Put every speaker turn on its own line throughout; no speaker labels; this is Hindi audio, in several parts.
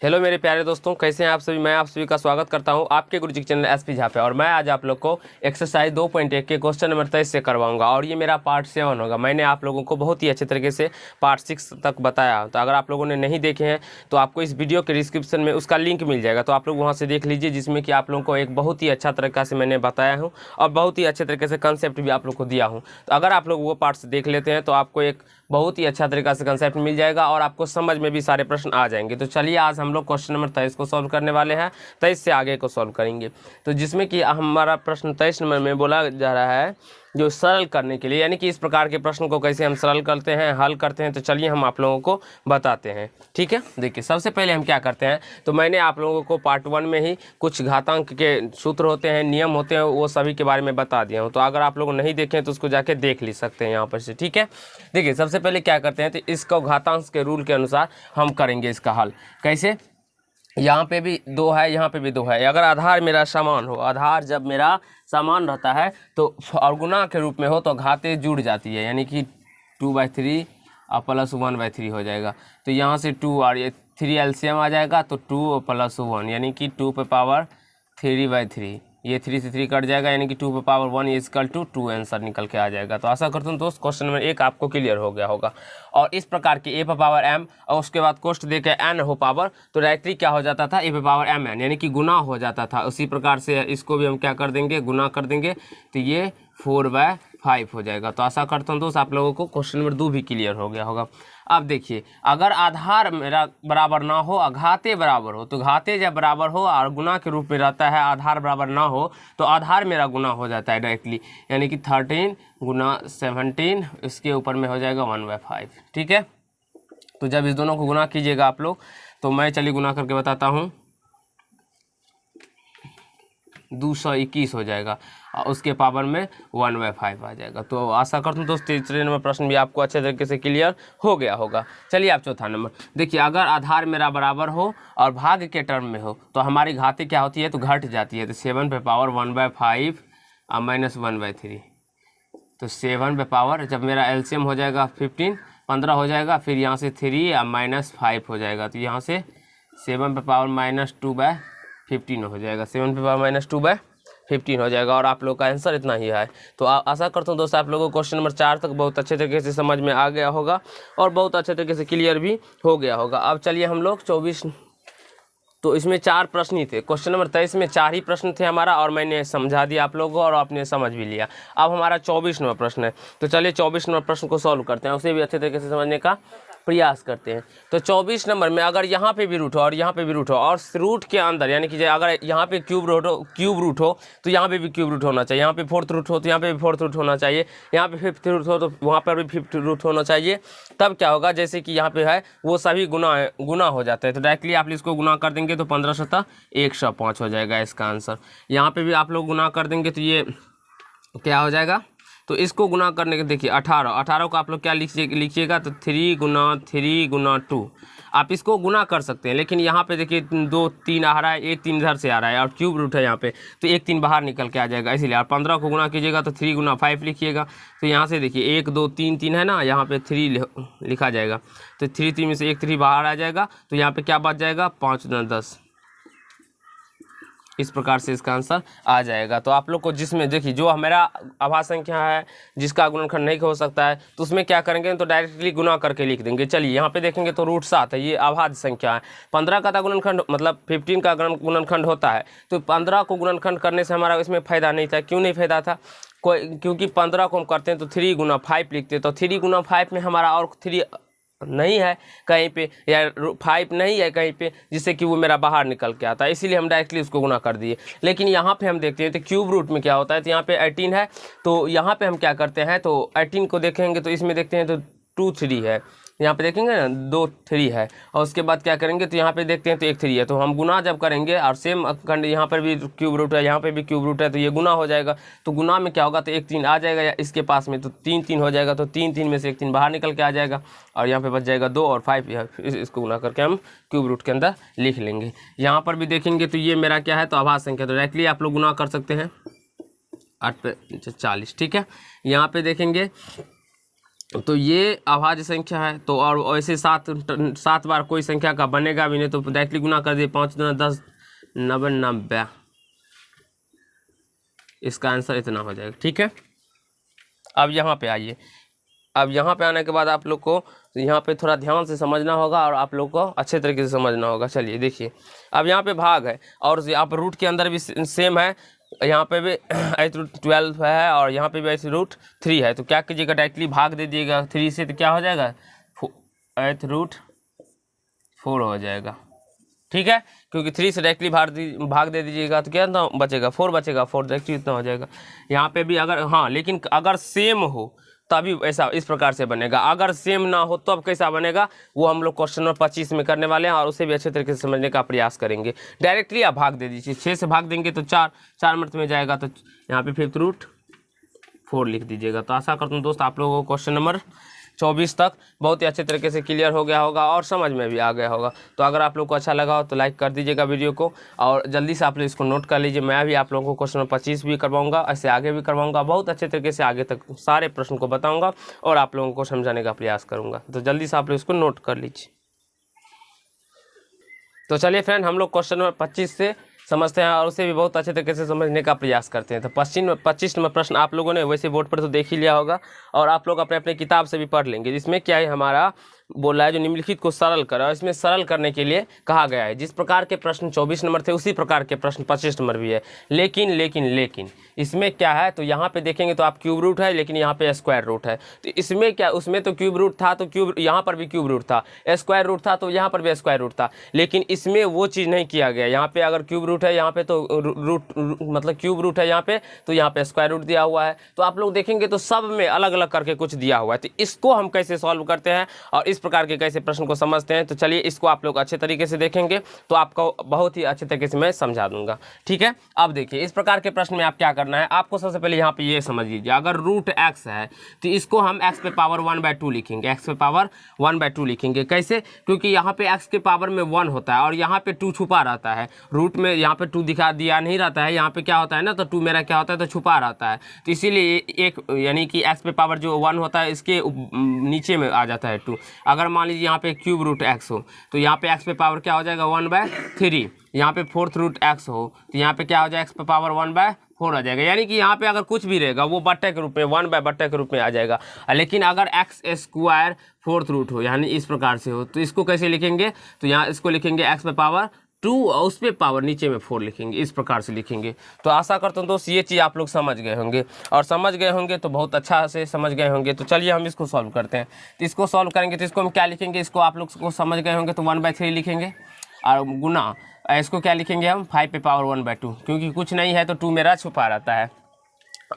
हेलो मेरे प्यारे दोस्तों, कैसे हैं आप सभी। मैं आप सभी का स्वागत करता हूं आपके गुरुजी के चैनल एसपी झा पे। और मैं आज आप लोग को एक्सरसाइज 2.1 के क्वेश्चन नंबर 23 से करवाऊंगा और ये मेरा पार्ट 7 होगा। मैंने आप लोगों को बहुत ही अच्छे तरीके से पार्ट 6 तक बताया, तो अगर आप लोगों ने नहीं देखे हैं तो आपको इस वीडियो के डिस्क्रिप्शन में उसका लिंक मिल जाएगा, तो आप लोग वहाँ से देख लीजिए, जिसमें कि आप लोगों को एक बहुत ही अच्छा तरीका से मैंने बताया हूँ और बहुत ही अच्छे तरीके से कंसेप्ट भी आप लोग को दिया हूँ। तो अगर आप लोग वो पार्ट्स देख लेते हैं तो आपको एक बहुत ही अच्छा तरीका से कंसेप्ट मिल जाएगा और आपको समझ में भी सारे प्रश्न आ जाएंगे। तो चलिए आज हम लोग क्वेश्चन नंबर 23 को सॉल्व करने वाले हैं। 23 से आगे को सॉल्व करेंगे। तो जिसमें कि हमारा प्रश्न 23 नंबर में बोला जा रहा है जो सरल करने के लिए, यानी कि इस प्रकार के प्रश्न को कैसे हम सरल करते हैं, हल करते हैं। तो चलिए हम आप लोगों को बताते हैं, ठीक है। देखिए सबसे पहले हम क्या करते हैं, तो मैंने आप लोगों को पार्ट 1 में ही कुछ घातांक के सूत्र होते हैं, नियम होते हैं, वो सभी के बारे में बता दिया हूँ। तो अगर आप लोग नहीं देखें तो उसको जाके देख ली सकते हैं यहाँ पर से, ठीक है। देखिए सबसे पहले क्या करते हैं, तो इसको घातांक के रूल के अनुसार हम करेंगे इसका हल। कैसे, यहाँ पे भी 2 है, यहाँ पे भी 2 है। अगर आधार मेरा समान हो, आधार जब मेरा समान रहता है तो और गुना के रूप में हो तो घाते जुड़ जाती है, यानी कि 2/3 और प्लस 1/3 हो जाएगा। तो यहाँ से 2 और ये 3 एलसीएम आ जाएगा, तो 2 प्लस 1 यानी कि 2 पे पावर 3/3। ये 3 से 3 कट जाएगा, यानी कि 2 पे पावर 1 इक्वल टू 2 आंसर निकल के आ जाएगा। तो आशा करता हूँ दोस्त क्वेश्चन नंबर 1 आपको क्लियर हो गया होगा। और इस प्रकार की ए पे पावर m और उसके बाद कोष्ट दे के n हो पावर, तो डायरेक्टली क्या हो जाता था, ए पे पावर mn, यानी कि गुना हो जाता था। उसी प्रकार से इसको भी हम क्या कर देंगे, गुना कर देंगे, तो ये 4/5 हो जाएगा। तो आशा करता हूँ दोस्त आप लोगों को क्वेश्चन नंबर 2 भी क्लियर हो गया होगा। अब देखिए, अगर आधार मेरा बराबर ना हो और घाते बराबर हो, तो घाते जब बराबर हो और गुना के रूप में रहता है, आधार बराबर ना हो तो आधार मेरा गुना हो जाता है डायरेक्टली, यानी कि 13 गुना 17, इसके ऊपर में हो जाएगा 1/5, ठीक है। तो जब इस दोनों को गुना कीजिएगा आप लोग, तो मैं चलिए गुना करके बताता हूँ, 221 हो जाएगा और उसके पावर में 1/5 आ जाएगा। तो आशा करता हूँ दोस्त तीसरे नंबर प्रश्न भी आपको अच्छे तरीके से क्लियर हो गया होगा। चलिए आप चौथा नंबर देखिए, अगर आधार मेरा बराबर हो और भाग के टर्म में हो तो हमारी घाते क्या होती है, तो घट जाती है। तो 7 पे पावर 1/5 और माइनस 1/3, तो 7 पे पावर जब मेरा एलसीएम हो जाएगा 15 हो जाएगा, फिर यहाँ से 3 और -5 हो जाएगा, तो यहाँ से 7 पे पावर -2/15 हो जाएगा। 7 पे पावर -2/15 हो जाएगा और आप लोग का आंसर इतना ही है। तो आशा करता हूँ दोस्तों आप लोगों को क्वेश्चन नंबर 4 तक बहुत अच्छे तरीके से समझ में आ गया होगा और बहुत अच्छे तरीके से क्लियर भी हो गया होगा। अब चलिए हम लोग 24, तो इसमें 4 प्रश्न ही थे। क्वेश्चन नंबर 23 में 4 ही प्रश्न थे हमारा और मैंने समझा दिया आप लोगों को और आपने समझ भी लिया। अब हमारा 24 नंबर प्रश्न है, तो चलिए 24 नंबर प्रश्न को सॉल्व करते हैं, उसे भी अच्छे तरीके से समझने का प्रयास करते हैं। तो 24 नंबर में अगर यहाँ पे भी रूट हो और यहाँ पे भी रूट हो और रूट के अंदर, यानी कि अगर यहाँ पे क्यूब रूट हो तो यहाँ पे भी क्यूब रूट होना चाहिए, यहाँ पे 4th रूट हो तो यहाँ पे भी 4th रूट होना चाहिए, यहाँ पे 5th रूट हो तो वहाँ पर भी 5th रूट होना चाहिए। तब क्या होगा, जैसे कि यहाँ पे है वो सभी गुना हो जाता है। तो डायरेक्टली आप इसको गुना कर देंगे तो 15 सता 105 हो जाएगा इसका आंसर। यहाँ पे भी आप लोग गुना कर देंगे तो ये क्या हो जाएगा, तो इसको गुना करने के देखिए 18 को आप लोग क्या लिखिएगा, तो 3 गुना 2 आप इसको गुना कर सकते हैं। लेकिन यहाँ पे देखिए 2 3 आ रहा है, 1 3 इधर से आ रहा है और क्यूब रूट है यहाँ पे, तो 1 3 बाहर निकल के आ जाएगा, इसीलिए। और 15 को गुना कीजिएगा तो 3 गुना 5 लिखिएगा। तो यहाँ से देखिए 1 2 3 3 है ना, यहाँ पे 3 लिखा जाएगा, तो 3 में से 1 3 बाहर आ जाएगा, तो यहाँ पे क्या बच जाएगा, 5 गुना 10। इस प्रकार से इसका आंसर आ जाएगा। तो आप लोग को जिसमें देखिए जो हमारा आभाज्य संख्या है जिसका गुणनखंड नहीं हो सकता है, तो उसमें क्या करेंगे, तो डायरेक्टली गुना करके लिख देंगे। चलिए यहाँ पे देखेंगे तो √7 है, ये आभाज्य संख्या है। 15 का गुणनखंड मतलब 15 का गुणनखंड होता है, तो 15 को गुणनखंड करने से हमारा इसमें फ़ायदा नहीं था। क्यों नहीं फ़ायदा था, क्योंकि 15 को हम करते हैं तो 3 गुना 5 लिखते हैं, तो 3 गुना 5 में हमारा और 3 नहीं है कहीं पे, या 5 नहीं है कहीं पे, जिससे कि वो मेरा बाहर निकल के आता है, इसीलिए हम डायरेक्टली उसको गुना कर दिए। लेकिन यहाँ पे हम देखते हैं तो क्यूब रूट में क्या होता है, तो यहाँ पे 18 है, तो यहाँ पे हम क्या करते हैं, तो 18 को देखेंगे तो इसमें देखते हैं तो 2 3 है, यहाँ पे देखेंगे ना 2 3 है, और उसके बाद क्या करेंगे, तो यहाँ पे देखते हैं तो 1 3 है। तो हम गुना जब करेंगे और सेम खंड यहाँ पर भी क्यूब रूट है, यहाँ पे भी क्यूब रूट है, तो ये गुना हो जाएगा। तो गुना में क्या होगा, तो 1 3 आ जाएगा या इसके पास में, तो 3 3 हो जाएगा, तो 3 3 में से 1 3 बाहर निकल के आ जाएगा और यहाँ पे बच जाएगा 2 और 5, इसको गुना करके हम क्यूब रूट के अंदर लिख लेंगे। यहाँ पर भी देखेंगे तो ये मेरा क्या है, तो आभाज्य संख्या, तो डायरेक्टली आप लोग गुना कर सकते हैं 8 पे 40, ठीक है। यहाँ पे देखेंगे तो ये अभाज्य संख्या है, तो और वैसे 7 बार कोई संख्या का बनेगा भी नहीं, तो डायरेक्टली गुना कर दिए, 5 दूना 10, 90। इसका आंसर इतना हो जाएगा। ठीक है, अब यहाँ पे आइए। अब यहाँ पे आने के बाद आप लोग को यहाँ पे थोड़ा ध्यान से समझना होगा और आप लोग को अच्छे तरीके से समझना होगा। चलिए देखिए, अब यहाँ पे भाग है और यहाँ पे रूट के अंदर भी सेम है, यहाँ पे भी √12 है और यहाँ पे भी √3 है। तो क्या कीजिएगा, डायरेक्टली भाग दे दिएगा 3 से, तो क्या हो जाएगा, √4 हो जाएगा। ठीक है, क्योंकि 3 से डायरेक्टली भाग दे दीजिएगा तो क्या ना बचेगा, 4 बचेगा, 4 डायरेक्टली इतना हो जाएगा। यहाँ पे भी अगर हाँ, लेकिन अगर सेम हो तभी ऐसा इस प्रकार से बनेगा, अगर सेम ना हो तो अब कैसा बनेगा, वो हम लोग क्वेश्चन नंबर 25 में करने वाले हैं और उसे भी अच्छे तरीके से समझने का प्रयास करेंगे। डायरेक्टली आप भाग दे दीजिए, 6 से भाग देंगे तो 4 मिनट में जाएगा, तो यहाँ पे 5 √4 लिख दीजिएगा। तो आशा करता हूँ दोस्त आप लोगों को क्वेश्चन नंबर 24 तक बहुत ही अच्छे तरीके से क्लियर हो गया होगा और समझ में भी आ गया होगा। तो अगर आप लोग को अच्छा लगा हो तो लाइक कर दीजिएगा वीडियो को, और जल्दी से आप लोग इसको नोट कर लीजिए। मैं भी आप लोगों को क्वेश्चन नंबर 25 भी करवाऊंगा, ऐसे आगे भी करवाऊंगा, बहुत अच्छे तरीके से आगे तक सारे प्रश्न को बताऊंगा और आप लोगों को समझाने का प्रयास करूँगा। तो जल्दी से आप लोग इसको नोट कर लीजिए। तो चलिए फ्रेंड, हम लोग क्वेश्चन नंबर 25 से समझते हैं और उसे भी बहुत अच्छे तरीके से समझने का प्रयास करते हैं। तो 25 नंबर प्रश्न आप लोगों ने वैसे बोर्ड पर तो देख ही लिया होगा और आप लोग अपने अपने किताब से भी पढ़ लेंगे। जिसमें क्या है, हमारा बोला है जो निम्नलिखित को सरल करा, और इसमें सरल करने के लिए कहा गया है। जिस प्रकार के प्रश्न 24 नंबर थे उसी प्रकार के प्रश्न 25 नंबर भी है। लेकिन इसमें क्या है, तो यहाँ पे देखेंगे तो आप क्यूब रूट है, लेकिन यहाँ पे स्क्वायर रूट है। तो इसमें क्या, उसमें तो क्यूब रूट था, तो क्यूब यहाँ पर भी क्यूब रूट था, स्क्वायर रूट था तो यहाँ पर भी स्क्वायर रूट था। लेकिन इसमें वो चीज़ नहीं किया गया। यहाँ पे अगर क्यूब रूट है, यहाँ पे तो मतलब क्यूब रूट है यहाँ पे, तो यहाँ पे स्क्वायर रूट दिया हुआ है। तो आप लोग देखेंगे तो सब में अलग अलग करके कुछ दिया हुआ है। तो इसको हम कैसे सॉल्व करते हैं और इस प्रकार के कैसे प्रश्न को समझते हैं, तो चलिए इसको आप लोग अच्छे तरीके से देखेंगे तो आपको बहुत ही अच्छे तरीके से मैं समझा दूंगा। ठीक है, अब देखिए इस प्रकार के प्रश्न में आप क्या करना है, आपको सबसे पहले यहाँ पे ये समझ लीजिए, अगर √x है तो इसको हम x पे पावर 1/2 लिखेंगे, x पे पावर 1/2 लिखेंगे। कैसे, क्योंकि यहाँ पे x के पावर में 1 होता है और यहाँ पे 2 छुपा रहता है। रूट में यहाँ पे 2 दिखा दिया नहीं रहता है, यहाँ पे क्या होता है ना, तो 2 मेरा क्या होता है, तो छुपा रहता है। तो इसीलिए एक यानी कि x पे पावर जो 1 होता है इसके नीचे में आ जाता है 2। अगर मान लीजिए यहाँ पे क्यूब रूट x हो तो यहाँ पे x पे पावर क्या हो जाएगा 1/3। यहाँ पे 4th रूट x हो तो यहाँ पे क्या हो जाएगा x पे पावर 1/4 आ जाएगा। यानी कि यहाँ पे अगर कुछ भी रहेगा वो बट्टे के रूप में 1/बट्टे के रूप में आ जाएगा। लेकिन अगर x² 4th रूट हो यानी इस प्रकार से हो तो इसको कैसे लिखेंगे, तो यहाँ इसको लिखेंगे x पे पावर 2 और उस पर पावर नीचे में 4 लिखेंगे, इस प्रकार से लिखेंगे। तो आशा करता हूँ दोस्त ये चीज़ आप लोग समझ गए होंगे, और समझ गए होंगे तो बहुत अच्छा से समझ गए होंगे। तो चलिए हम इसको सॉल्व करते हैं। तो इसको सॉल्व करेंगे तो इसको हम क्या लिखेंगे, इसको आप लोग को समझ गए होंगे तो 1/3 लिखेंगे, और गुना इसको क्या लिखेंगे हम 5 पे पावर 1/2, क्योंकि कुछ नहीं है तो 2 मेरा छुपा रहता है।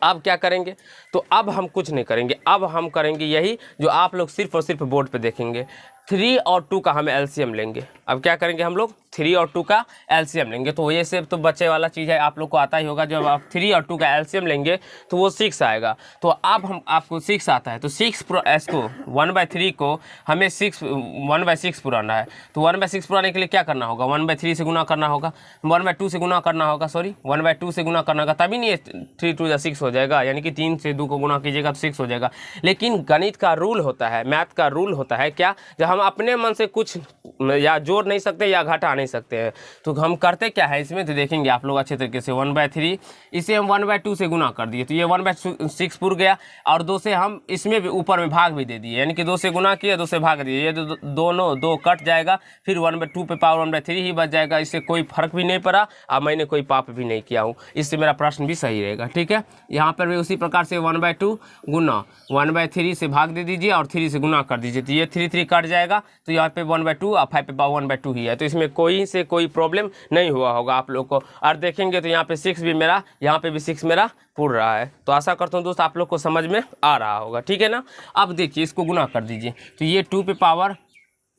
अब क्या करेंगे, तो अब हम कुछ नहीं करेंगे, अब हम करेंगे यही जो आप लोग सिर्फ और सिर्फ बोर्ड पे देखेंगे, 3 और 2 का हम एलसीएम लेंगे। अब क्या करेंगे हम लोग 3 और 2 का एलसीएम लेंगे। तो ये सब तो बच्चे वाला चीज़ है, आप लोग को आता ही होगा। जब आप 3 और 2 का एलसीएम लेंगे तो वो 6 आएगा। तो अब हम आपको 6 आता है तो 6 इसको 1/3 को हमें 1/6 पुराना है। तो 1/6 पुराने के लिए क्या करना होगा, 1/3 से गुना करना होगा, 1/2 से गुना करना होगा, 1/2 से गुना करना होगा, तभी नहीं 3 2 6 हो जाएगा। यानी कि 3 से 2 को गुना कीजिएगा तो 6 हो जाएगा। लेकिन गणित का रूल होता है, मैथ का रूल होता है क्या, जब हम अपने मन से कुछ या जोड़ नहीं सकते या घटा नहीं सकते हैं तो हम करते क्या है इसमें, तो देखेंगे आप लोग अच्छे तरीके से। 1/3 इसे हम 1/2 से गुना कर दिए तो ये 1/6 पुर गया, और 2 से हम इसमें भी ऊपर में भाग भी दे दिए, यानी कि 2 से गुना किया 2 से भाग दिए, ये दोनों 2 कट जाएगा, फिर 1/2 पे पावर 1/3 ही बच जाएगा। इससे कोई फर्क भी नहीं पड़ा और मैंने कोई पाप भी नहीं किया हूँ, इससे मेरा प्रश्न भी सही रहेगा। ठीक है, यहाँ पर भी उसी प्रकार से 1/2 गुना 1/3 से भाग दे दीजिए और 3 से गुना कर दीजिए, तो ये 3 कट जाएगा, तो यहाँ पे 1/2 और 5 पे पावर 1/2 ही है। तो इसमें कोई से कोई प्रॉब्लम नहीं हुआ होगा आप लोग को। और देखेंगे तो यहाँ पे 6 भी मेरा, यहाँ पे भी 6 मेरा पूर रहा है। तो आशा करता हूँ दोस्त आप लोग को समझ में आ रहा होगा। ठीक है ना, अब देखिए इसको गुना कर दीजिए तो ये 2 पे पावर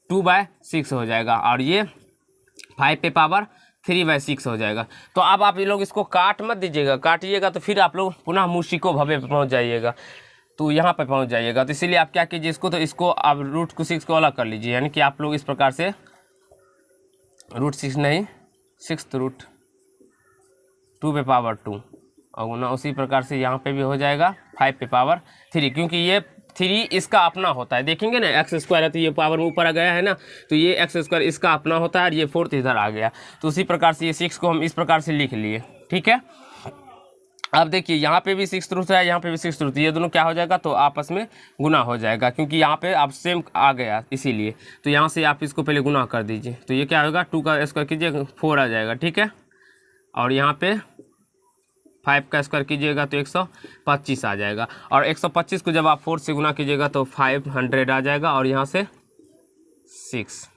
2/6 हो जाएगा और ये 5 पे पावर 3/6 हो जाएगा। तो अब आप ये लोग इसको काट मत दीजिएगा, काटिएगा तो फिर आप लोग पुनः मूशिको भव्य पे पहुँच जाइएगा, तो यहाँ पे पहुँच जाइएगा। तो इसीलिए आप क्या कीजिए इसको, तो इसको आप √6 को अलग कर लीजिए, यानी कि आप लोग इस प्रकार से √6 नहीं 6th रूट 2 पे पावर 2 और ना उसी प्रकार से यहाँ पे भी हो जाएगा 5 पे पावर 3, क्योंकि ये 3 इसका अपना होता है, देखेंगे ना एक्स स्क्वायर है तो ये पावर में ऊपर आ गया है ना, तो ये एक्स स्क्वायर इसका अपना होता है और ये 4 इधर आ गया। तो उसी प्रकार से ये 6 को हम इस प्रकार से लिख लिए, ठीक है। अब देखिए यहाँ पे भी 6 रूट है, यहाँ पे भी 6 रूट, ये दोनों क्या हो जाएगा तो आपस में गुना हो जाएगा, क्योंकि यहाँ पे आप सेम आ गया इसीलिए। तो यहाँ से आप इसको पहले गुना कर दीजिए, तो ये क्या होगा 2 का स्क्वायर कीजिए 4 आ जाएगा, ठीक है। और यहाँ पे 5 का स्क्वायर कीजिएगा तो 125 आ जाएगा, और 125 को जब आप 4 से गुना कीजिएगा तो 500 आ जाएगा, और यहाँ से 6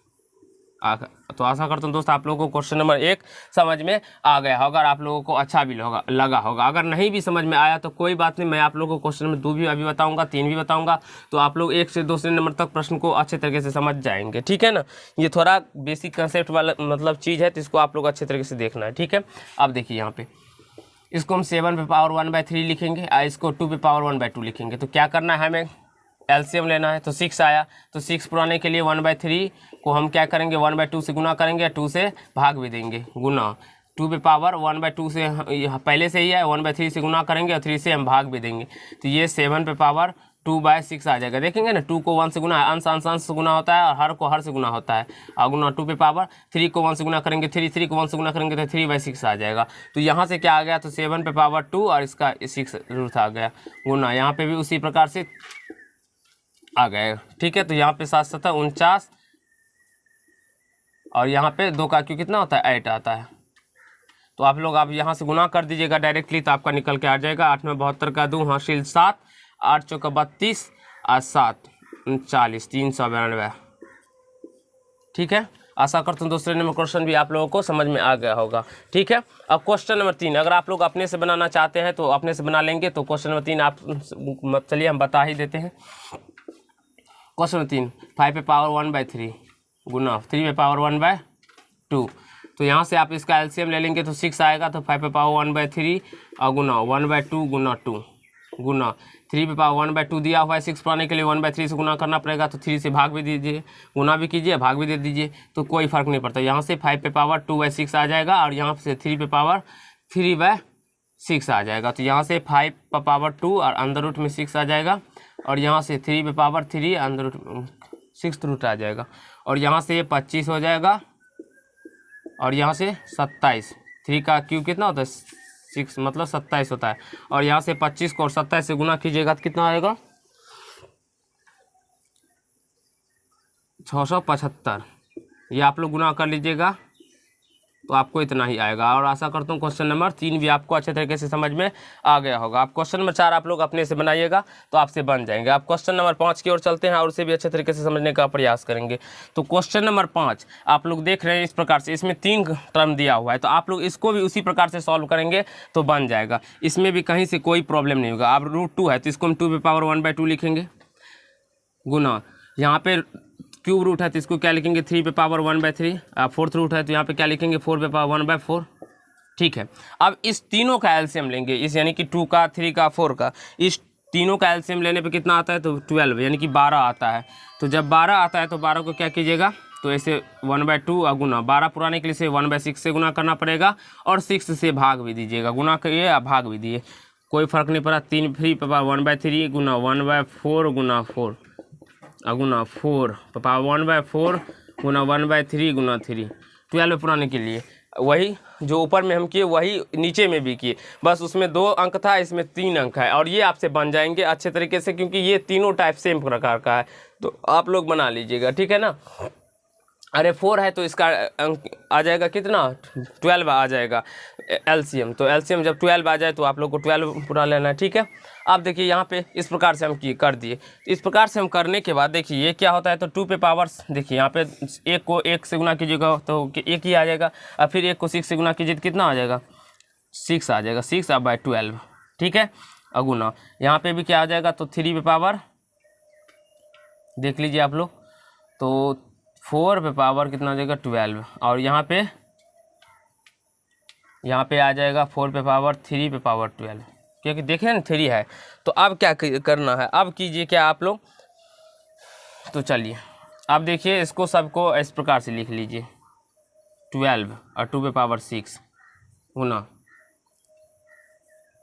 तो आशा करता हूँ दोस्त आप लोगों को क्वेश्चन नंबर 1 समझ में आ गया होगा और आप लोगों को अच्छा भी लगा होगा। अगर नहीं भी समझ में आया तो कोई बात नहीं, मैं आप लोगों को क्वेश्चन नंबर 2 भी अभी बताऊंगा, 3 भी बताऊंगा, तो आप लोग 1 से 2 नंबर तक प्रश्न को अच्छे तरीके से समझ जाएंगे, ठीक है ना। ये थोड़ा बेसिक कंसेप्ट वाला मतलब चीज़ है, तो इसको आप लोग अच्छे तरीके से देखना है, ठीक है। अब देखिए यहाँ पे इसको हम 7 पे पावर 1/3 लिखेंगे और इसको 2 पे पावर 1/2 लिखेंगे। तो क्या करना है, हमें एलसीएम लेना है। तो 6 आया, तो 6 पुराने के लिए 1/3 को हम क्या करेंगे 1/2 से गुना करेंगे, 2 से भाग भी देंगे, गुना 2 पे पावर 1/2 से पहले से ही है, 1/3 से गुना करेंगे और 3 से हम भाग भी देंगे। तो ये 7 पे पावर 2/6 आ जाएगा। देखेंगे ना 2 को 1 से गुना है, अंश अंश से गुना होता है और हर को हर से गुना होता है, और गुना 2 पे पावर 3 को 1 से गुना करेंगे, 3 को 1 से गुना करेंगे तो 3/6 आ जाएगा। तो यहाँ से क्या आ गया तो 7 पे पावर 2 और इसका 6 रूट आ गया, गुना यहाँ पे भी उसी प्रकार से आ गए, ठीक है। तो यहाँ पे 7 7 49 और यहाँ पे 2 का क्यों कितना होता है 8 आता है। तो आप लोग यहाँ से गुना कर दीजिएगा डायरेक्टली, तो आपका निकल के आ जाएगा 8 में 72 का 2 हासिल 7, 8 चौका 32 और 7 39, 392, ठीक है। आशा करता हूँ दूसरे नंबर क्वेश्चन भी आप लोगों को समझ में आ गया होगा, ठीक है। अब क्वेश्चन नंबर 3 अगर आप लोग अपने से बनाना चाहते हैं तो अपने से बना लेंगे। तो क्वेश्चन नंबर 3 आप चलिए हम बता ही देते हैं। क्वेश्चन नंबर 3 5 पे पावर 1/3 गुना 3 पे पावर 1/2। तो यहाँ से आप इसका एलसीएम ले लेंगे तो 6 आएगा, तो 5 पे पावर 1/3 और गुना 1/2 गुना 2 गुना 3 पे पावर 1/2 दिया हुआ है, 6 पाने के लिए 1/3 से गुना करना पड़ेगा, तो 3 से भाग भी दीजिए, गुना भी कीजिए भाग भी दे दीजिए, तो कोई फर्क नहीं पड़ता। यहाँ से 5 पे पावर 2/6 आ जाएगा और यहाँ से 3 पे पावर 3/6 आ जाएगा। तो यहाँ से 5 पे पावर 2 और अंदर रूट में 6 आ जाएगा, और यहाँ से 3 पे पावर 3 अंदर रूट 6 रूट आ जाएगा, और यहाँ से ये 25 हो जाएगा, और यहाँ से 27, 3 का क्यूब कितना होता है 6 मतलब 27 होता है, और यहाँ से 25 को और 27 से गुना कीजिएगा तो कितना आएगा 675। ये आप लोग गुना कर लीजिएगा तो आपको इतना ही आएगा। और आशा करता हूँ क्वेश्चन नंबर 3 भी आपको अच्छे तरीके से समझ में आ गया होगा। आप क्वेश्चन नंबर 4 आप लोग अपने से बनाइएगा तो आपसे बन जाएंगे। आप क्वेश्चन नंबर 5 की ओर चलते हैं और उसे भी अच्छे तरीके से समझने का प्रयास करेंगे। तो क्वेश्चन नंबर 5 आप लोग देख रहे हैं इस प्रकार से, इसमें 3 टर्म दिया हुआ है, तो आप लोग इसको भी उसी प्रकार से सॉल्व करेंगे तो बन जाएगा। इसमें भी कहीं से कोई प्रॉब्लम नहीं होगा। अब √2 है तो इसको हम 2 पे पावर 1/2 लिखेंगे, गुना यहाँ पे क्यूब रूट है तो इसको क्या लिखेंगे 3 पे पावर 1/3, 4th रूट है तो यहाँ पे क्या लिखेंगे 4 पे पावर 1/4, ठीक है। अब इस तीनों का एलसीएम लेंगे, इस यानी कि 2 का 3 का 4 का, इस तीनों का एलसीएम लेने पे कितना आता है तो 12 यानी कि 12 आता है। तो जब 12 आता है तो 12 को क्या कीजिएगा तो ऐसे 1/2 और गुना 12 पुराने के लिए से 1/6 से गुना करना पड़ेगा, और 6 से भाग भी दीजिएगा, गुना करिए या भाग भी दिए कोई फर्क नहीं पड़ा। 3 पे पावर 1/3 गुना 1/4 गुना 4 गुना 4 पावर 1/4 गुना 1/3 गुना 3, 12 पुराने के लिए वही जो ऊपर में हम किए वही नीचे में भी किए, बस उसमें 2 अंक था, इसमें 3 अंक है, और ये आपसे बन जाएंगे अच्छे तरीके से क्योंकि ये तीनों टाइप सेम प्रकार का है। तो आप लोग बना लीजिएगा, ठीक है ना। अरे 4 है तो इसका अंक आ जाएगा कितना 12 आ जाएगा एलसीएम। तो एलसीएम जब 12 आ जाए तो आप लोग को 12 पूरा लेना है, ठीक है। अब देखिए यहाँ पे इस प्रकार से हम कर दिए। इस प्रकार से हम करने के बाद देखिए ये क्या होता है तो 2 पे पावर देखिए यहाँ पे 1 को 1 से गुना कीजिएगा तो 1 ही आ जाएगा, और फिर 1 को 6 से गुना कीजिए तो कितना आ जाएगा 6 आ जाएगा, 6/12, ठीक है। और गुना यहाँ पे भी क्या आ जाएगा तो 3 पे पावर देख लीजिए आप लोग, तो 4 पे पावर कितना आ जाएगा 12, और यहाँ पे आ जाएगा 4 पे पावर 3 पे पावर 12, क्योंकि देखें ना 3 है। तो अब क्या करना है, अब कीजिए क्या आप लोग, तो चलिए अब देखिए इसको सबको इस प्रकार से लिख लीजिए 12 और 2 पे पावर 6 गुना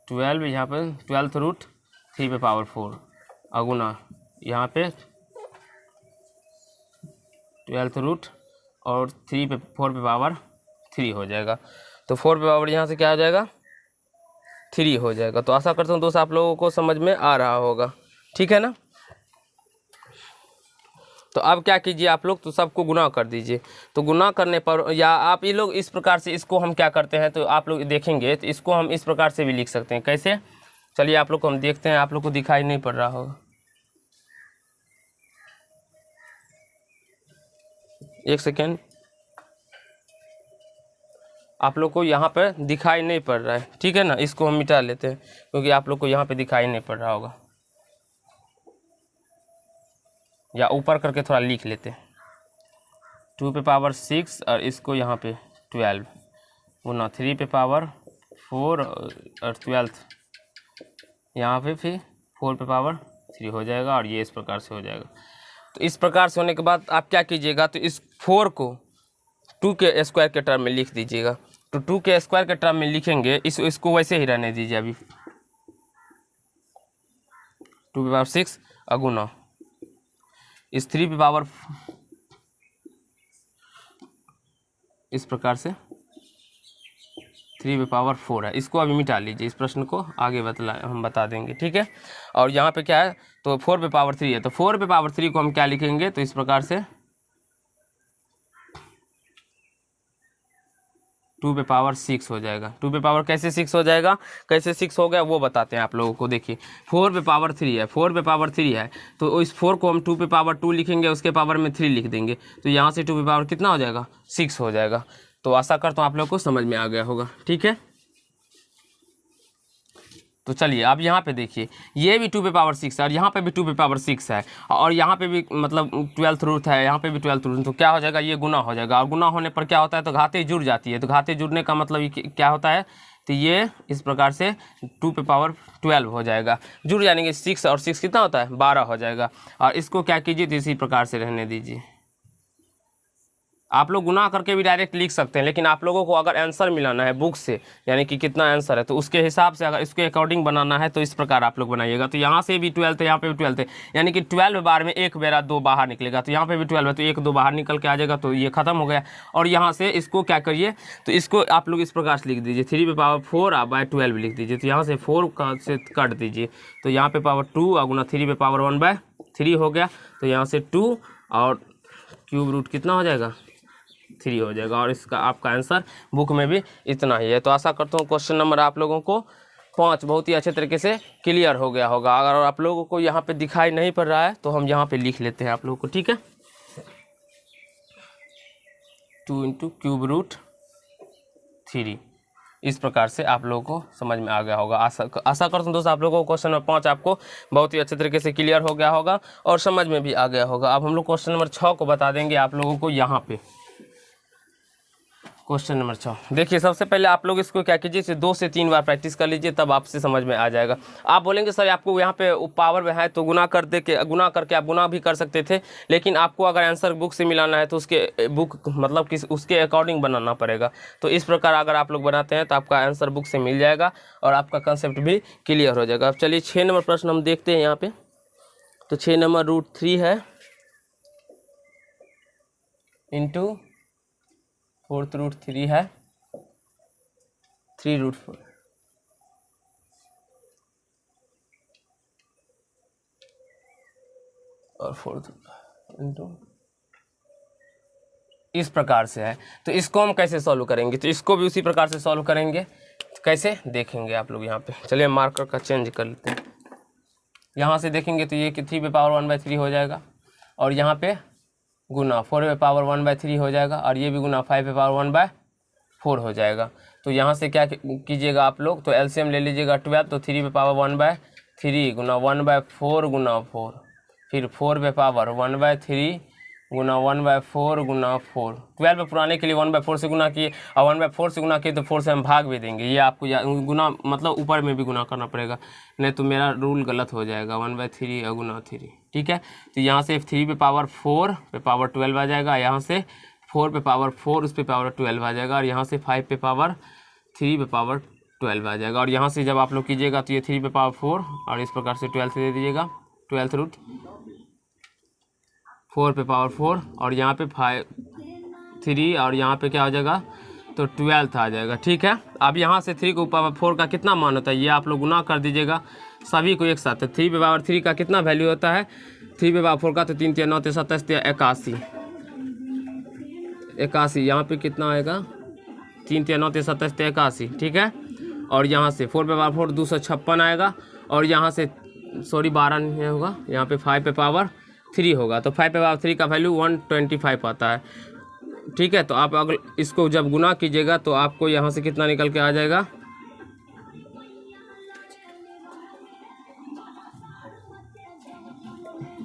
12 यहाँ पे 12th रूट 3 पे पावर 4 और गुना यहाँ पे 12th रूट और 4 पे पावर 3 हो जाएगा। तो 4 पे पावर यहाँ से क्या हो जाएगा 3 हो जाएगा। तो आशा करता हूँ दोस्त आप लोगों को समझ में आ रहा होगा, ठीक है ना। तो अब क्या कीजिए आप लोग, तो सबको गुना कर दीजिए। तो गुना करने पर या आप ये लोग इस प्रकार से इसको हम क्या करते हैं, तो आप लोग देखेंगे तो इसको हम इस प्रकार से भी लिख सकते हैं। कैसे, चलिए आप लोग को हम देखते हैं, आप लोग को दिखाई नहीं पड़ रहा होगा, एक सेकेंड, आप लोग को यहाँ पर दिखाई नहीं पड़ रहा है, ठीक है ना। इसको हम मिटा लेते हैं क्योंकि आप लोग को यहाँ पे दिखाई नहीं पड़ रहा होगा, या ऊपर करके थोड़ा लिख लेते हैं। 2 पे पावर 6 और इसको यहाँ पे 12 गुना 3 पे पावर 4 और 12th यहाँ पे फिर 4 पे पावर 3 हो जाएगा, और ये इस प्रकार से हो जाएगा। तो इस प्रकार से होने के बाद आप क्या कीजिएगा, तो इस 4 को 2 के स्क्वायर के टर्म में लिख दीजिएगा। तो 2 के स्क्वायर के टर्म में लिखेंगे, इसको वैसे ही रहने दीजिए अभी। 2 पे पावर 6 अगुना इस 3 पे पावर, इस प्रकार से 3 पे पावर 4 है, इसको अभी मिटा लीजिए। इस प्रश्न को आगे हम बता देंगे, ठीक है। और यहाँ पे क्या है, तो 4 पे पावर 3 है, तो 4 पे पावर 3 को हम क्या लिखेंगे, तो इस प्रकार से 2 पे पावर 6 हो जाएगा। 2 पे पावर कैसे 6 हो जाएगा, कैसे 6 हो गया वो बताते हैं आप लोगों को। देखिए 4 पे पावर 3 है, 4 पे पावर 3 है, तो इस 4 को हम 2 पे पावर 2 लिखेंगे, उसके पावर में 3 लिख देंगे, तो यहाँ से 2 पे पावर कितना हो जाएगा 6 हो जाएगा। तो आशा करता हूँ आप लोगों को समझ में आ गया होगा, ठीक है। तो चलिए अब यहाँ पे देखिए, ये भी 2 पे पावर 6 है और यहाँ पे भी 2 पे पावर 6 है, और यहाँ पे भी मतलब 12th रूट है, यहाँ पे भी 12th रूट, तो क्या हो जाएगा, ये गुना हो जाएगा। और गुना होने पर क्या होता है, तो घातें जुड़ जाती है। तो घातें जुड़ने का मतलब क्या होता है, तो ये इस प्रकार से 2 पे पावर 12 हो जाएगा। जुड़ जाने के 6 और 6 कितना होता है 12 हो जाएगा। और इसको क्या कीजिए, तो इसी प्रकार से रहने दीजिए। आप लोग गुना करके भी डायरेक्ट लिख सकते हैं, लेकिन आप लोगों को अगर आंसर मिलाना है बुक से, यानी कि कितना आंसर है, तो उसके हिसाब से अगर इसके अकॉर्डिंग बनाना है तो इस प्रकार आप लोग बनाइएगा। तो यहाँ से भी 12 है, यहाँ पे भी 12 है, यानी कि 12 बार में एक बेरा 2 बाहर निकलेगा। तो यहाँ पे भी 12 है, तो 1 2 बाहर निकल के आ जाएगा, तो ये खत्म हो गया। और यहाँ से इसको क्या करिए, तो इसको आप लोग इस प्रकार से लिख दीजिए, 3 पे पावर 4 आप बाय 12 लिख दीजिए। तो यहाँ से 4 का से काट दीजिए, तो यहाँ पे पावर 2 और गुना 3 पे पावर 1/3 हो गया। तो यहाँ से 2 और क्यूब रूट कितना हो जाएगा 3 हो जाएगा। और इसका आपका आंसर बुक में भी इतना ही है। तो आशा करता हूँ क्वेश्चन नंबर आप लोगों को 5 बहुत ही अच्छे तरीके से क्लियर हो गया होगा। अगर आप लोगों को यहाँ पे दिखाई नहीं पड़ रहा है तो हम यहाँ पे लिख लेते हैं आप लोगों को, ठीक है। 2 × क्यूब रूट 3, इस प्रकार से आप लोगों को समझ में आ गया होगा। आशा करता हूँ दोस्तों आप लोगों को क्वेश्चन नंबर 5 आपको बहुत ही अच्छे तरीके से क्लियर हो गया होगा और समझ में भी आ गया होगा। अब हम लोग क्वेश्चन नंबर 6 को बता देंगे आप लोगों को। यहाँ पे क्वेश्चन नंबर 6 देखिए, सबसे पहले आप लोग इसको क्या कीजिए, इसे 2 से 3 बार प्रैक्टिस कर लीजिए, तब आपसे समझ में आ जाएगा। आप बोलेंगे सर आपको यहाँ पे पावर में है तो गुना करके आप गुना भी कर सकते थे, लेकिन आपको अगर आंसर बुक से मिलाना है तो उसके बुक मतलब उसके अकॉर्डिंग बनाना पड़ेगा। तो इस प्रकार अगर आप लोग बनाते हैं तो आपका आंसर बुक से मिल जाएगा और आपका कंसेप्ट भी क्लियर हो जाएगा। अब चलिए 6 नंबर प्रश्न हम देखते हैं यहाँ पे। तो 6 नंबर √3 है इंटू 4th रूट 3 है 3√4 और 4th इंटू इस प्रकार से है। तो इसको हम कैसे सॉल्व करेंगे, तो इसको भी उसी प्रकार से सॉल्व करेंगे। तो कैसे देखेंगे आप लोग यहाँ पे, चलिए मार्कर का चेंज कर लेते हैं। यहाँ से देखेंगे तो ये कि 3 पे पावर 1/3 हो जाएगा, और यहाँ पे गुना 4 पे पावर 1/3 हो जाएगा, और ये भी गुना 5 पे पावर 1/4 हो जाएगा। तो यहाँ से क्या कीजिएगा आप लोग, तो एलसीएम ले लीजिएगा 12, तो 3 पे पावर 1/3 गुना 1/4 गुना 4, फिर 4 पे पावर 1/3 गुना 1/4 गुना 4। 12 पे पुराने के लिए 1/4 से गुना किए, और 1/4 से गुना किए तो 4 से हम भाग भी देंगे। ये आपको गुना मतलब ऊपर में भी गुना करना पड़ेगा, नहीं तो मेरा रूल गलत हो जाएगा। 1/3 और गुना 3, ठीक है। तो यहाँ से 3 पे पावर 4 पे पावर 12 आ जाएगा, यहाँ से 4 पे पावर 4 उस पे पावर 12 आ जाएगा, और यहाँ से 5 पे पावर 3 पे पावर 12 आ जाएगा। और यहाँ से जब आप लोग कीजिएगा तो ये 3 पे पावर 4 और इस प्रकार से 12 दे दीजिएगा, 12th रूट 4 पे पावर 4 और यहाँ पे 5 3 और यहाँ पे क्या हो जाएगा तो 12 आ जाएगा। ठीक है, अब यहाँ से 3 को पावर 4 का कितना मान होता है ये आप लोग गुना कर दीजिएगा सभी को एक साथ। 3 पे पावर 3 का कितना वैल्यू होता है 3 पे पावर 4 का, तो 3 3 9 3 27 81 81। यहाँ पे कितना आएगा 3 3 9 3 27 81। ठीक है, और यहाँ से 4 पे पावर 4 256 आएगा और यहाँ से सॉरी 12 नहीं होगा, यहाँ पे 5 पे पावर 3 होगा, तो 5 पे पावर 3 का वैल्यू 125 आता है। ठीक है, तो आप अगर इसको जब गुना कीजिएगा तो आपको यहाँ से कितना निकल के आ जाएगा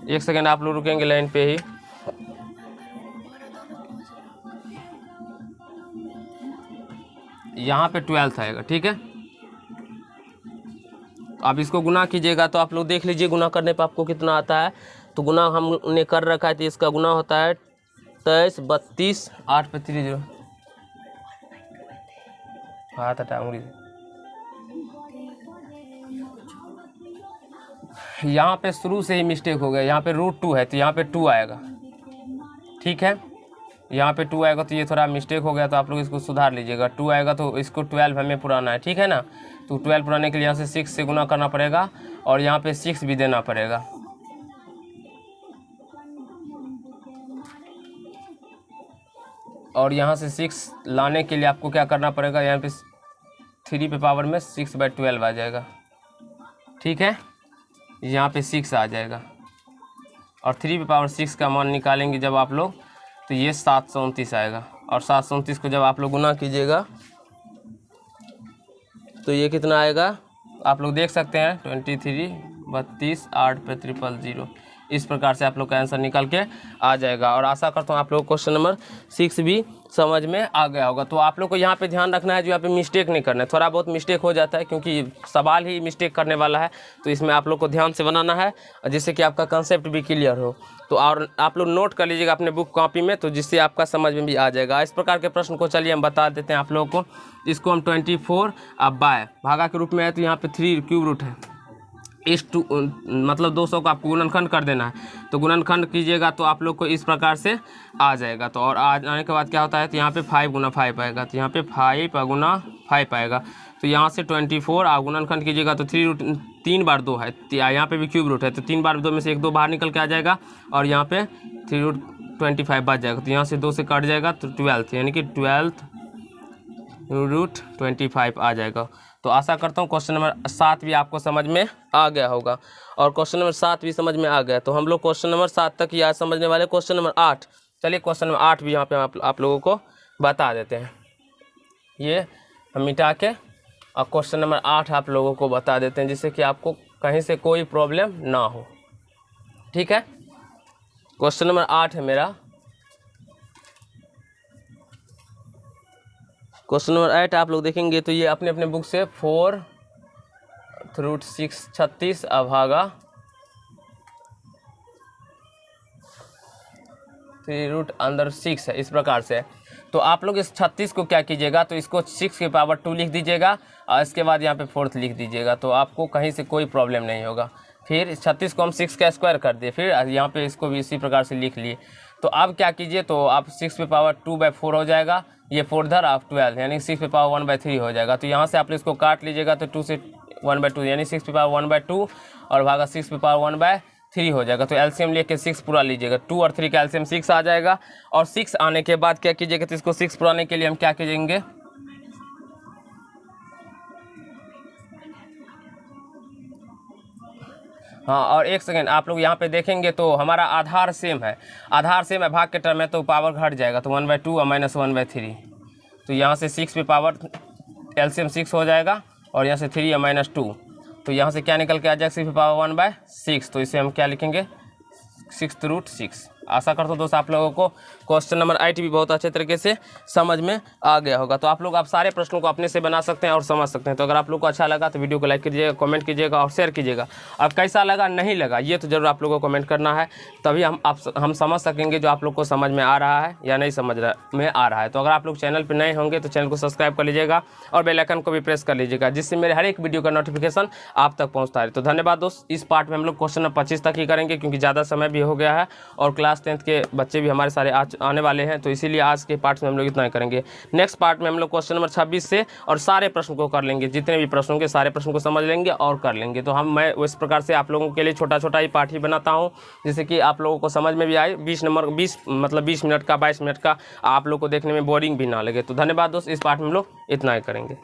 एक सेकेंड आप लोग रुकेंगे लाइन पे ही। यहाँ पे 12 आएगा। ठीक है, आप इसको गुना कीजिएगा तो आप लोग देख लीजिए गुना करने पे आपको कितना आता है। तो गुना हमने कर रखा है तो इसका गुना होता है 23 32 8 पे 3 0 हाथ हटा उंगली। यहाँ पे शुरू से ही मिस्टेक हो गया, यहाँ पे √2 है तो यहाँ पे 2 आएगा। ठीक है, यहाँ पे 2 आएगा तो ये थोड़ा मिस्टेक हो गया, तो आप लोग इसको सुधार लीजिएगा। 2 आएगा तो इसको 12 हमें पुराना है। ठीक है ना, तो 12 पुराने के लिए यहाँ से 6 से गुना करना पड़ेगा और यहाँ पे 6 भी देना पड़ेगा। और यहाँ से 6 लाने के लिए आपको क्या करना पड़ेगा, यहाँ पे 3 पे पावर में 6/12 आ जाएगा। ठीक है, यहाँ पे 6 आ जाएगा और 3 पे पावर 6 का मान निकालेंगे जब आप लोग तो ये 729 आएगा। और 729 को जब आप लोग गुना कीजिएगा तो ये कितना आएगा आप लोग देख सकते हैं 23 32 8 पे 000। इस प्रकार से आप लोग का आंसर निकल के आ जाएगा। और आशा करता हूँ आप लोग क्वेश्चन नंबर 6 भी समझ में आ गया होगा। तो आप लोग को यहाँ पे ध्यान रखना है, जो यहाँ पे मिस्टेक नहीं करना है। थोड़ा बहुत मिस्टेक हो जाता है क्योंकि सवाल ही मिस्टेक करने वाला है, तो इसमें आप लोग को ध्यान से बनाना है जिससे कि आपका कंसेप्ट भी क्लियर हो। तो और आप लोग नोट कर लीजिएगा अपने बुक कॉपी में, तो जिससे आपका समझ में भी आ जाएगा। इस प्रकार के प्रश्न को चलिए हम बता देते हैं आप लोगों को। इसको हम 24 अब बाय भागा के रूप में है, तो यहाँ पे 3 क्यूब रूट है इस 2 मतलब 200 का आपको गुणनखंड कर देना है। तो गुणनखंड कीजिएगा तो आप लोग को इस प्रकार से आ जाएगा। तो और आने के बाद क्या होता है, तो यहाँ पे 5 गुना 5 आएगा, तो यहाँ पे 5 गुना 5 आएगा। तो यहाँ से 24 आप गुणनखंड कीजिएगा तो 3 बार 2 है, यहाँ पे भी क्यूब रूट है, तो 3 बार 2 में से 1 2 बाहर निकल के आ जाएगा और यहाँ पे 3√25 बच जाएगा। तो यहाँ से 2 से कट जाएगा तो 12 यानी कि 12√25 आ जाएगा। तो आशा करता हूँ क्वेश्चन नंबर 7 भी आपको समझ में आ गया होगा। और क्वेश्चन नंबर 7 भी समझ में आ गया, तो हम लोग क्वेश्चन नंबर 7 तक ही आज समझने वाले। क्वेश्चन नंबर 8, चलिए क्वेश्चन नंबर 8 भी यहाँ पे आप लोगों को बता देते हैं। ये हम मिटा के और क्वेश्चन नंबर 8 आप लोगों को बता देते हैं, जिससे कि आपको कहीं से कोई प्रॉब्लम ना हो। ठीक है, क्वेश्चन नंबर 8 है मेरा। क्वेश्चन नंबर 8 आप लोग देखेंगे तो ये अपने अपने बुक से 4√6 36 अभागा 3√6 है, इस प्रकार से। तो आप लोग इस 36 को क्या कीजिएगा, तो इसको 6 के पावर 2 लिख दीजिएगा और इसके बाद यहाँ पे 4 लिख दीजिएगा, तो आपको कहीं से कोई प्रॉब्लम नहीं होगा। फिर 36 को हम 6 का स्क्वायर कर दिए, फिर यहाँ पे इसको भी इसी प्रकार से लिख लिए। तो अब क्या कीजिए, तो आप 6 पे पावर 2/4 हो जाएगा, ये 4 धर आप 12 यानी 6 पे पावर 1/3 हो जाएगा। तो यहाँ से आप इसको काट लीजिएगा तो 2 से 1/2 यानी 6 पे पावर 1/2 और भागा 6 पे पावर 1/3 हो जाएगा। तो एलसीएम लेके 6 पूरा लीजिएगा, 2 और 3 का एलसीएम 6 आ जाएगा। और 6 आने के बाद क्या कीजिएगा, तो इसको 6 पुराने के लिए हम क्या कीजिएंगे, हाँ और एक सेकेंड आप लोग यहाँ पे देखेंगे तो हमारा आधार सेम है, आधार सेम है, भाग के टर्म में तो पावर घट जाएगा, तो 1/2 और -1/3। तो यहाँ से 6 पे पावर एलसीएम 6 हो जाएगा और यहाँ से 3 और -2, तो यहाँ से क्या निकल के आ जाएगा 6 पे पावर 1/6। तो इसे हम क्या लिखेंगे 6√6। आशा करता हूँ दोस्तों आप लोगों को क्वेश्चन नंबर 8 भी बहुत अच्छे तरीके से समझ में आ गया होगा। तो आप लोग आप सारे प्रश्नों को अपने से बना सकते हैं और समझ सकते हैं। तो अगर आप लोग को अच्छा लगा तो वीडियो को लाइक कीजिएगा, कमेंट कीजिएगा और शेयर कीजिएगा। अब कैसा लगा नहीं लगा ये तो जरूर आप लोगों को कमेंट करना है, तभी हम समझ सकेंगे जो आप लोग को समझ में आ रहा है या नहीं समझ में आ रहा है। तो अगर आप लोग चैनल पर नए होंगे तो चैनल को सब्सक्राइब कर लीजिएगा और बेल आइकन को भी प्रेस कर लीजिएगा, जिससे मेरे हर एक वीडियो का नोटिफिकेशन आप तक पहुँचता है। तो धन्यवाद दोस्त। इस पार्ट में हम लोग क्वेश्चन नंबर 25 तक ही करेंगे क्योंकि ज़्यादा समय भी हो गया है और क्लास क्लास 10th के बच्चे भी हमारे सारे आज आने वाले हैं, तो इसीलिए आज के पार्ट में हम लोग इतना ही करेंगे। नेक्स्ट पार्ट में हम लोग क्वेश्चन नंबर 26 से और सारे प्रश्न को कर लेंगे, जितने भी प्रश्नों के सारे प्रश्न को समझ लेंगे और कर लेंगे। तो मैं इस प्रकार से आप लोगों के लिए छोटा छोटा ही पार्ट ही बनाता हूँ, जिससे कि आप लोगों को समझ में भी आए। 20 मिनट का 22 मिनट का आप लोग को देखने में बोरिंग भी ना लगे। तो धन्यवाद दोस्त, इस पार्ट में हम लोग इतना ही करेंगे।